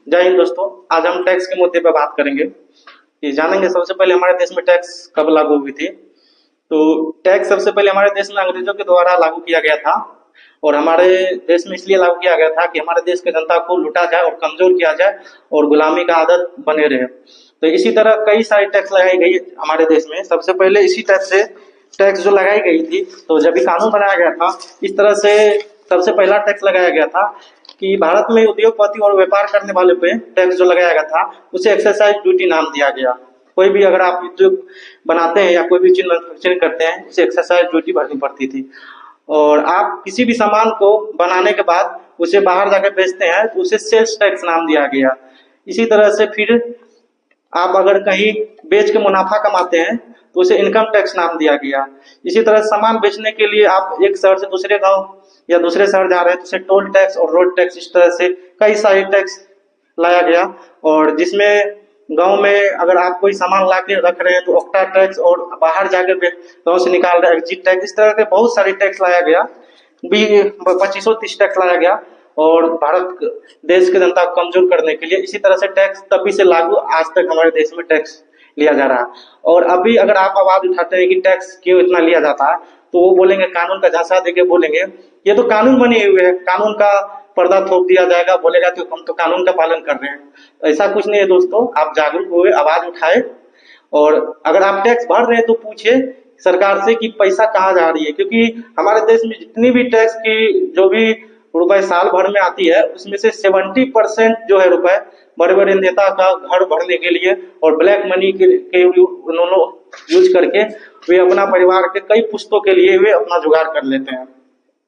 जय हिंद दोस्तों। आज हम टैक्स के मुद्दे पर बात करेंगे कि जानेंगे सबसे पहले हमारे देश में टैक्स कब लागू हुई थी। तो टैक्स सबसे पहले हमारे देश में अंग्रेजों के द्वारा लागू किया गया था और हमारे देश में इसलिए लागू किया गया था कि हमारे देश की जनता को लूटा जाए और कमजोर किया जाए और गुलामी का आदत बने रहे। तो इसी तरह कई सारी टैक्स लगाई गई हमारे देश में। सबसे पहले इसी टैक्स से टैक्स जो लगाई गई थी, तो जब भी कानून बनाया गया था इस तरह से सबसे पहला टैक्स लगाया गया था कि भारत में उद्योगपति और व्यापार करने वाले पे टैक्स जो लगाया गया था उसे एक्साइज ड्यूटी नाम दिया गया। कोई भी अगर आप उद्योग बनाते हैं या कोई भी चीज मैन्युफैक्चरिंग करते हैं उसे एक्साइज ड्यूटी भरनी पड़ती थी। और आप किसी भी सामान को बनाने के बाद उसे बाहर जाकर बेचते हैं तो उसे सेल्स टैक्स नाम दिया गया। इसी तरह से फिर आप अगर कहीं बेच के मुनाफा कमाते हैं तो उसे इनकम टैक्स नाम दिया गया। इसी तरह सामान बेचने के लिए आप एक शहर से दूसरे गांव या दूसरे शहर जा रहे हैं तो उसे टोल टैक्स और रोड टैक्स, इस तरह से कई सारे टैक्स लाया गया। और जिसमें गांव में अगर आप कोई सामान ला के रख रहे हैं तो ऑक्टा टैक्स, और बाहर जाकर गांव से निकाल रहे एग्जिट टैक्स, इस तरह के बहुत सारे टैक्स लाया गया। 2530 टैक्स लाया गया और भारत देश की जनता को कमजोर करने के लिए। इसी तरह से टैक्स तभी से लागू आज तक हमारे देश में टैक्स लिया जा रहा है। और अभी अगर आप आवाज उठाते हैं कि टैक्स क्यों इतना लिया जाता है तो वो बोलेंगे, कानून का झांसा देके बोलेंगे ये तो कानून बने हुए है, कानून का पर्दा थोप दिया जाएगा, बोलेगा कि हम तो कानून का पालन कर रहे हैं। तो ऐसा कुछ नहीं है दोस्तों, आप जागरूक हुए, आवाज उठाए और अगर आप टैक्स भर रहे हैं तो पूछे सरकार से कि पैसा कहाँ जा रही है। क्योंकि हमारे देश में जितनी भी टैक्स की जो भी रुपए साल भर में आती है उसमें से 70% जो है रुपए बड़े बड़े नेता का घर भरने के लिए और ब्लैक मनी के उन्होंने यूज करके वे अपना परिवार के कई पुश्तों के लिए वे अपना जुगाड़ कर लेते हैं।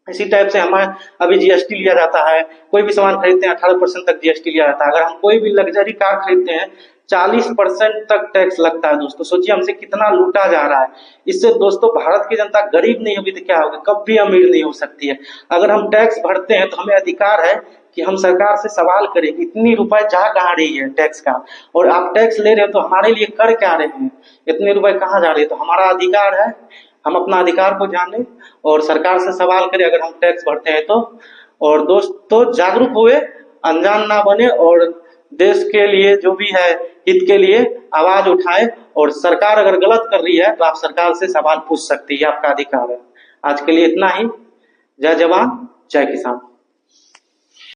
इसी टाइप से हमें अभी जीएसटी लिया जाता है। कोई भी सामान खरीदते हैं 18% तक जीएसटी लिया जाता है। अगर हम कोई भी लग्जरी कार खरीदते हैं 40% तक टैक्स लगता है। दोस्तों सोचिए हमसे कितना लूटा जा रहा है। इससे दोस्तों भारत की जनता गरीब नहीं होगी तो क्या होगा, कभी अमीर नहीं हो सकती है। अगर हम टैक्स भरते हैं तो हमें अधिकार है कि हम सरकार से सवाल करें कि इतनी रुपए जा कहाँ रही है टैक्स का, और आप टैक्स ले रहे हो तो हमारे लिए कर क्या रहे हैं, इतने रुपए कहाँ जा रहे हैं। तो हमारा अधिकार है, हम अपना अधिकार को जाने और सरकार से सवाल करें अगर हम टैक्स भरते हैं तो। और दोस्तों जागरूक हुए, अनजान ना बने और देश के लिए जो भी है हित के लिए आवाज उठाए। और सरकार अगर गलत कर रही है तो आप सरकार से सवाल पूछ सकती है, आपका अधिकार है। आज के लिए इतना ही। जय जवान जय किसान।